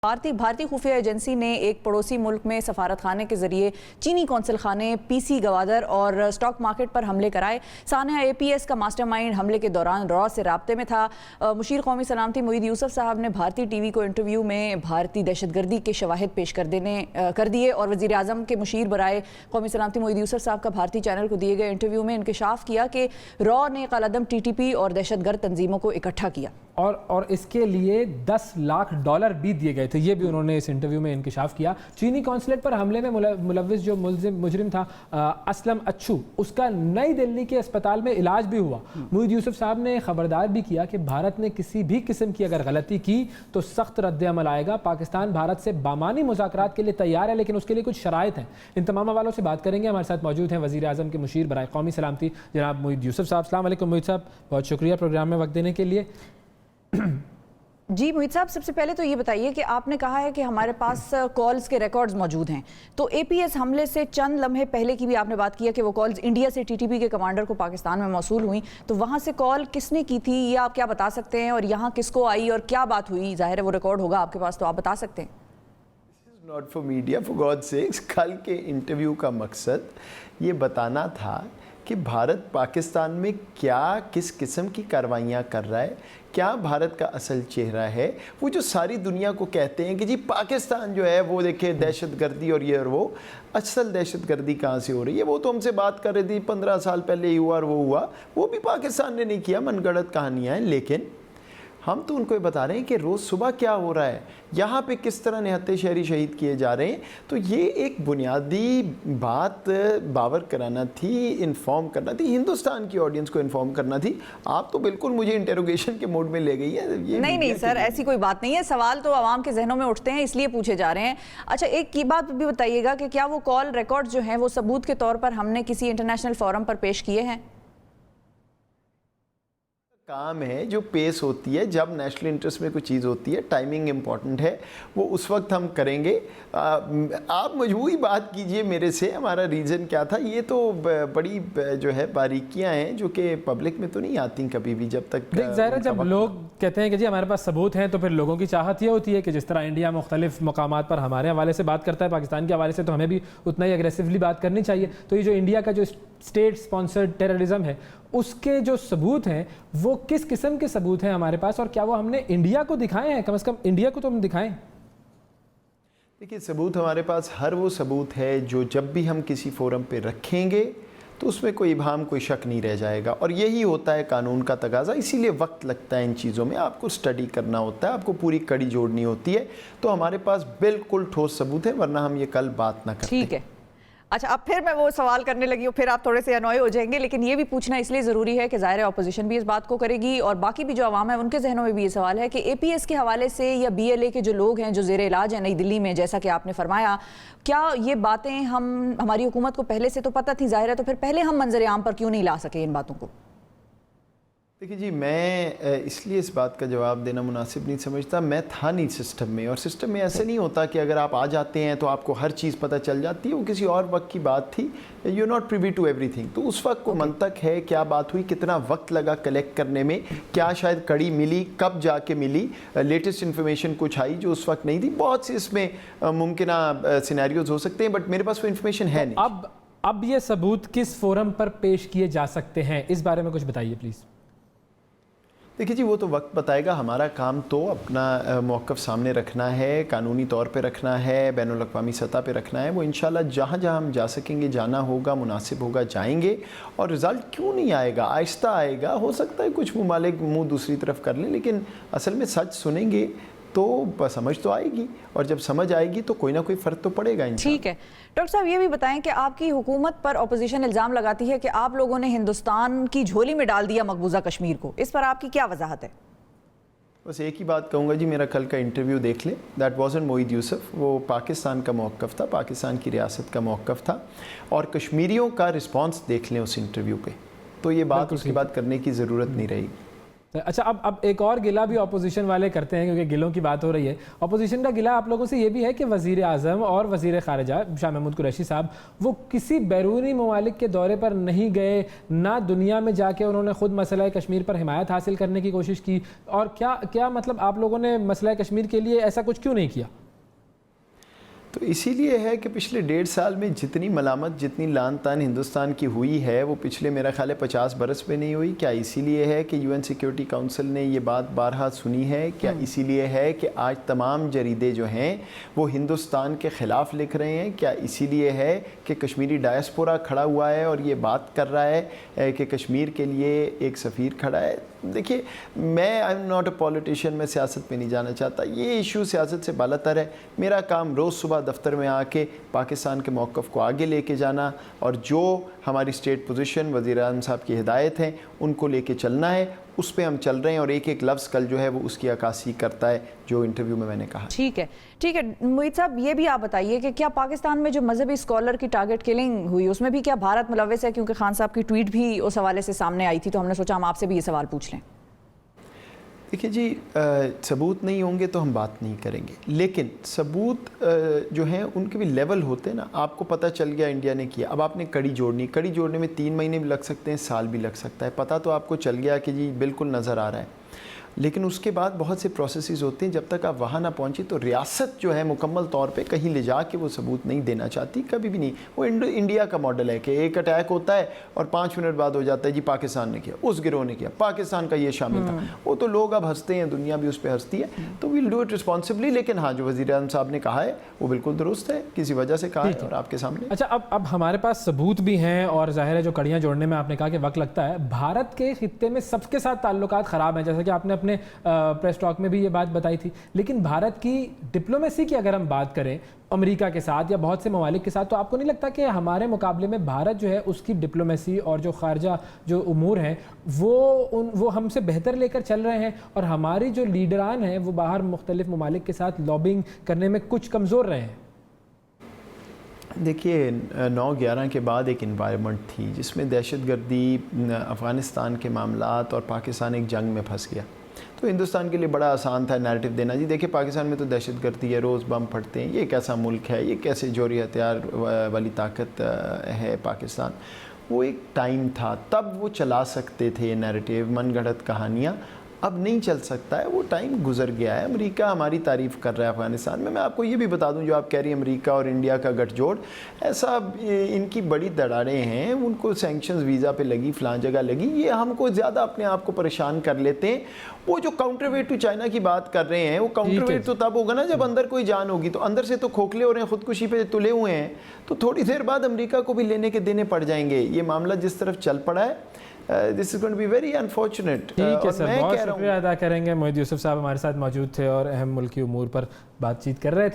भारतीय खुफिया एजेंसी ने एक पड़ोसी मुल्क में सफारत खाने के जरिए चीनी कौंसल खाने पीसी गवादर और स्टॉक मार्केट पर हमले कराए। सानिया एपीएस का मास्टरमाइंड हमले के दौरान रॉ से राब्ते में था। मुशीर कौमी सलामती मोईद यूसुफ साहब ने भारतीय टीवी को इंटरव्यू में भारतीय दहशतगर्दी के शवाहिद पेश कर दिए और वज़ीर आज़म के मुशीर बराए कौमी सलामती मोईद यूसुफ साहब का भारतीय चैनल को दिए गए इंटरव्यू में इंकशाफ किया कि रॉ ने कालादम टीटीपी और दहशतगर्द तंजीमों को इकट्ठा किया और इसके लिए $10 लाख भी दिए गए थे। ये भी उन्होंने इस इंटरव्यू में इंकशाफ किया। चीनी कॉन्सुलेट पर हमले में मुलव्विस जो मुजरिम था असलम अच्छू, उसका नई दिल्ली के अस्पताल में इलाज भी हुआ। मोईद यूसुफ साहब ने खबरदार भी किया कि भारत ने किसी भी किस्म की अगर गलती की तो सख्त रद्द अमल आएगा। पाकिस्तान भारत से बामानी मुज़ाकरात के लिए तैयार है, लेकिन उसके लिए कुछ शराइत हैं। इन तमाम हवालों से बात करेंगे। हमारे साथ मौजूद हैं वज़ीर आज़म के मुशीर बराए कौमी सलामती जनाब मोईद यूसुफ साहब। अस्सलाम वालेकुम मोईद साहब, बहुत शुक्रिया प्रोग्राम में वक्त देने के लिए। जी मोईद साहब, सबसे पहले तो ये बताइए कि आपने कहा है कि हमारे पास कॉल्स के रिकॉर्ड्स मौजूद हैं, तो एपीएस हमले से चंद लम्हे पहले की भी आपने बात की है कि वो कॉल्स इंडिया से टीटीपी के कमांडर को पाकिस्तान में मौसूल हुई, तो वहाँ से कॉल किसने की थी, ये आप क्या बता सकते हैं? और यहाँ किसको आई और क्या बात हुई? जाहिर है वो रिकॉर्ड होगा आपके पास, तो आप बता सकते हैं। Not for media, for God sex. कल के इंटरव्यू का मकसद ये बताना था कि भारत पाकिस्तान में क्या किस किस्म की कार्रवाइयाँ कर रहा है, क्या भारत का असल चेहरा है। वो जो सारी दुनिया को कहते हैं कि जी पाकिस्तान जो है वो देखे दहशतगर्दी और ये और वो, असल दहशतगर्दी कहाँ से हो रही है? वो तो हमसे बात कर रही थी 15 साल पहले ही हुआ और वो हुआ, वो भी पाकिस्तान ने नहीं किया, मनगढ़ंत कहानियाँ हैं। लेकिन हम तो उनको ये बता रहे हैं कि रोज़ सुबह क्या हो रहा है, यहाँ पे किस तरह निहत्थे शहरी शहीद किए जा रहे हैं। तो ये एक बुनियादी बात बावर कराना थी, इन्फॉर्म करना थी, हिंदुस्तान की ऑडियंस को इन्फॉर्म करना थी। आप तो बिल्कुल मुझे इंटेरोगेशन के मोड में ले गई है। ये नहीं सर, ऐसी कोई बात नहीं है। सवाल तो आवाम के जहनों में उठते हैं, इसलिए पूछे जा रहे हैं। अच्छा, एक की बात भी बताइएगा कि क्या वो कॉल रिकॉर्ड जो हैं वो सबूत के तौर पर हमने किसी इंटरनेशनल फोरम पर पेश किए हैं? काम है जो पेश होती है जब नेशनल इंटरेस्ट में कोई चीज़ होती है, टाइमिंग इम्पॉर्टेंट है, वो उस वक्त हम करेंगे। आप मजबूरी बात कीजिए मेरे से, हमारा रीज़न क्या था। ये तो बड़ी जो है बारीकियां हैं जो कि पब्लिक में तो नहीं आती कभी भी, जब तक ज़ाहिर है जब लोग कहते हैं कि जी हमारे पास सबूत हैं, तो फिर लोगों की चाहत ये होती है कि जिस तरह इंडिया मुख्तलिफ मकामात पर हमारे हवाले से बात करता है पाकिस्तान के हवाले से, तो हमें भी उतना ही अग्रेसिवली बात करनी चाहिए। तो ये जो इंडिया का जो स्टेट स्पॉन्सर्ड टेररिज्म है, उसके जो सबूत हैं वो किस किस्म के सबूत हैं हमारे पास, और क्या वो हमने इंडिया को दिखाए हैं? कम से कम इंडिया को तो हम दिखाएं। देखिए, सबूत हमारे पास हर वो सबूत है जो जब भी हम किसी फोरम पे रखेंगे तो उसमें कोई इबाहम, कोई शक नहीं रह जाएगा। और यही होता है कानून का तकाजा, इसीलिए वक्त लगता है इन चीज़ों में। आपको स्टडी करना होता है, आपको पूरी कड़ी जोड़नी होती है। तो हमारे पास बिल्कुल ठोस सबूत है, वरना हम ये कल बात ना करते। ठीक है। अच्छा, अब फिर मैं वो सवाल करने लगी हूँ, फिर आप थोड़े से अनॉय हो जाएंगे, लेकिन ये भी पूछना इसलिए ज़रूरी है कि ज़ाहिर है अपोजिशन भी इस बात को करेगी और बाकी भी जो अवाम है उनके जहनों में भी ये सवाल है कि एपीएस के हवाले से या बीएलए के जो लोग हैं जो ज़ेर इलाज हैं नई दिल्ली में, जैसा कि आपने फरमाया, क्या ये बातें हमारी हुकूमत को पहले से तो पता थी? ज़ाहिर है, तो फिर पहले हम मंजर आम पर क्यों नहीं ला सके इन बातों को? देखिए जी, मैं इसलिए इस बात का जवाब देना मुनासिब नहीं समझता। मैं था नहीं सिस्टम में, और सिस्टम में ऐसे नहीं होता कि अगर आप आ जाते हैं तो आपको हर चीज़ पता चल जाती है। वो किसी और वक्त की बात थी। You not privy to everything. तो उस वक्त को मंतक है, क्या बात हुई, कितना वक्त लगा कलेक्ट करने में, क्या शायद कड़ी मिली, कब जाके मिली, लेटेस्ट इन्फॉर्मेशन कुछ आई जो उस वक्त नहीं थी। बहुत से इसमें मुमकिन सिनेरियोज हो सकते हैं, बट मेरे पास वो इन्फॉर्मेशन है नहीं। अब ये सबूत किस फोरम पर पेश किए जा सकते हैं, इस बारे में कुछ बताइए प्लीज़। देखिए जी, वो तो वक्त बताएगा। हमारा काम तो अपना मौक़िफ़ सामने रखना है, कानूनी तौर पे रखना है, बैनुल अक़वामी सतह पे रखना है। वो इंशाल्लाह जहाँ जहाँ हम जा सकेंगे, जाना होगा, मुनासिब होगा, जाएंगे। और रिज़ल्ट क्यों नहीं आएगा, आहिस्ता आएगा। हो सकता है कुछ मुमालिक मुँह दूसरी तरफ कर लें, लेकिन असल में सच सुनेंगे तो समझ तो आएगी, और जब समझ आएगी तो कोई ना कोई फ़र्क तो पड़ेगा। ठीक है डॉक्टर साहब, ये भी बताएं कि आपकी हुकूमत पर अपोजिशन इल्ज़ाम लगाती है कि आप लोगों ने हिंदुस्तान की झोली में डाल दिया मकबूजा कश्मीर को। इस पर आपकी क्या वजाहत है? बस एक ही बात कहूँगा जी, मेरा कल का इंटरव्यू देख लें। दैट वाज़न्ट मोईद यूसुफ, वो पाकिस्तान का मौक़िफ़ था, पाकिस्तान की रियासत का मौक़िफ़ था। और कश्मीरियों का रिस्पॉन्स देख लें उस इंटरव्यू पे, तो ये बात उसके बाद करने की ज़रूरत नहीं रहेगी। اچھا اب ایک اور گلہ بھی اپوزیشن والے کرتے ہیں کیونکہ گلوں کی بات ہو رہی ہے. اپوزیشن کا گلہ آپ لوگوں سے یہ بھی ہے کہ وزیر اعظم اور وزیر خارجہ شاہ محمود قریشی صاحب وہ کسی بیرونی ممالک کے دورے پر نہیں گئے, نہ دنیا میں جا کے انہوں نے خود مسئلہ کشمیر پر حمایت حاصل کرنے کی کوشش کی, اور کیا مطلب آپ لوگوں نے مسئلہ کشمیر کے لیے ایسا کچھ کیوں نہیں کیا؟ تو اسی لیے ہے کہ پچھلے 1.5 سال میں جتنی ملامت جتنی لان تان ہندوستان کی ہوئی ہے وہ پچھلے میرا خیال ہے 50 برس میں نہیں ہوئی. کیا اسی لیے ہے کہ UN سیکیورٹی کاؤنسل نے یہ بات بارہا سنی ہے؟ کیا اسی لیے ہے کہ آج تمام جریدے جو ہیں وہ ہندوستان کے خلاف لکھ رہے ہیں؟ کیا اسی لیے ہے کہ کشمیری ڈائسپورا کھڑا ہوا ہے اور یہ بات کر رہا ہے کہ کشمیر کے لیے ایک سفیر کھڑا ہے؟ دیکھیے میں I am not a politician, میں سیاست میں نہیں جانا چاہتا. یہ ایشو سیاست سے بالاتر ہے. میرا کام روز صبح دفتر میں آ کے پاکستان کے موقف کو آگے لے کے جانا, اور جو ہماری اسٹیٹ پوزیشن وزیر اعظم صاحب کی ہدایت ہیں ان کو لے کے چلنا ہے. اس پہ ہم چل رہے ہیں, اور ایک ایک لفظ کل جو ہے وہ اس کی عکاسی کرتا ہے جو انٹرویو میں نے کہا. ٹھیک ہے محیط صاحب, یہ بھی آپ بتائیے کہ کیا پاکستان میں جو مذہبی اسکالر کی ٹارگٹ کلنگ ہوئی اس میں بھی کیا بھارت ملوث ہے؟ کیونکہ خان صاحب کی ٹویٹ بھی اس حوالے سے سامنے آئی تھی, تو ہم نے سوچا ہم آپ سے بھی یہ سوال پوچھ لیں. دیکھیے جی, ثبوت نہیں ہوں گے تو ہم بات نہیں کریں گے, لیکن ثبوت جو ہیں ان کے بھی لیول ہوتے ہیں نا. آپ کو پتہ چل گیا انڈیا نے کیا, اب آپ نے کڑی جوڑنے میں 3 مہینے بھی لگ سکتے ہیں, سال بھی لگ سکتا ہے. پتہ تو آپ کو چل گیا کہ جی بالکل نظر آ رہا ہے, لیکن اس کے بعد بہت سے پروسیسز ہوتے ہیں. جب تک آپ وہاں نہ پہنچی تو ریاست جو ہے مکمل طور پہ کہیں لے جا کے وہ ثبوت نہیں دینا چاہتی, کبھی بھی نہیں. وہ انڈیا کا ماڈل ہے کہ ایک اٹیک ہوتا ہے اور 5 منٹ بعد ہو جاتا ہے جی پاکستان نے کیا, اس گروہ نے کیا, پاکستان کا یہ شامل تھا. وہ تو لوگ اب ہنستے ہیں, دنیا بھی اس پہ ہنستی ہے. تو ویل ڈو اٹ رسپانسبلی. لیکن ہاں جو وزیر اعظم صاحب نے کہا ہے وہ بالکل درست ہے, کسی وجہ سے کہا ہے اور آپ کے سامنے. اچھا اب ہمارے پاس ثبوت بھی ہیں, اور ظاہر ہے جو کڑیاں جوڑنے میں آپ نے کہا کہ وقت لگتا ہے. بھارت کے خطے میں سب کے ساتھ تعلقات خراب ہیں, جیسا کہ آپ نے اپنے پریس ٹاک میں بھی یہ بات بتائی تھی. لیکن بھارت کی ڈپلومیسی کی اگر ہم بات کریں امریکہ کے ساتھ یا بہت سے ممالک کے ساتھ, تو آپ کو نہیں لگتا کہ ہمارے مقابلے میں بھارت جو ہے اس کی ڈپلومیسی اور جو خارجہ جو امور ہیں وہ ہم سے بہتر لے کر چل رہے ہیں, اور ہماری جو لیڈران ہیں وہ باہر مختلف ممالک کے ساتھ لابنگ کرنے میں کچھ کمزور رہے ہیں؟ دیکھیے 9/11 کے بعد ایک انوائرمنٹ تھی جس میں دہشت گردی, افغانستان کے معاملات اور پاکستان ایک جنگ میں پھنس گیا. تو ہندوستان کے لیے بڑا آسان تھا نیریٹو دینا, جی دیکھیں پاکستان میں تو دہشت گردی ہے, روز بم پھٹتے ہیں, یہ کیسا ملک ہے, یہ کیسے جوہری ہتھیار والی طاقت ہے پاکستان. وہ ایک ٹائم تھا, تب وہ چلا سکتے تھے نیریٹو, من گھڑت کہانیاں. اب نہیں چل سکتا ہے, وہ ٹائم گزر گیا ہے. امریکہ ہماری تعریف کر رہا ہے افغانستان میں. میں آپ کو یہ بھی بتا دوں, جو آپ کہہ رہی ہیں امریکہ اور انڈیا کا گٹھ جوڑ, ایسا ان کی بڑی دراڑیں ہیں, ان کو سینکشنز ویزا پہ لگی, فلاں جگہ لگی, یہ ہم کو زیادہ اپنے آپ کو پریشان کر لیتے ہیں. وہ جو کاؤنٹر ویٹ ٹو چائنا کی بات کر رہے ہیں, وہ کاؤنٹر ویٹ تو تب ہوگا نا جب اندر کوئی جان ہوگی. تو اندر سے تو کھوکھلے ہو رہے ہیں, خودکشی پہ تلے ہوئے ہیں, تو تھوڑی دیر بعد امریکہ کو بھی لینے کے دینے پڑ جائیں گے. یہ معاملہ جس طرف چل پڑا ہے, this is going to be very unfortunate. ٹھیک ہے سر, بہت شکریہ ادا کریں گے. محیط یوسف صاحب ہمارے ساتھ موجود تھے اور اہم ملکی امور پر بات چیت کر رہے تھے.